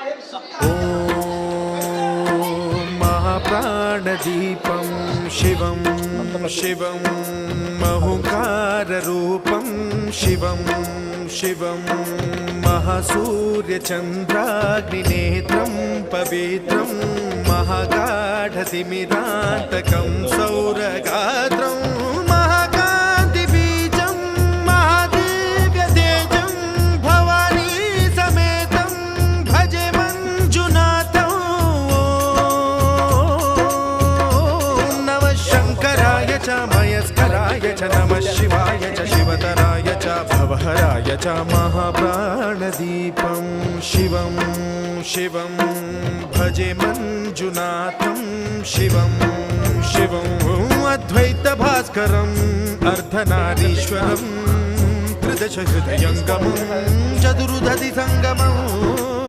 ॐ महाप्राणदीपं शिवं शिवं महुकाररूपं शिवं शिवं महासूर्यचन्द्राग्निनेत्रं पवित्रं महागाढतिमिरान्तकं सौरगात्रं महाकान्तिबीजं महादिव्यतेजं भवानी समेतं भजे मञ्जुनाथं। नमः शङ्कराय च मयस्कराय च नमः शिवाय च शिवतराय च भवहराय च महाप्राणदीपं शिवं शिवं भजे मञ्जुनाथं शिवं शिवं अद्वैतभास्करम् अर्धनारीश्वरं त्रिदशहृदयङ्गमं चतुर्दधिसङ्गमम्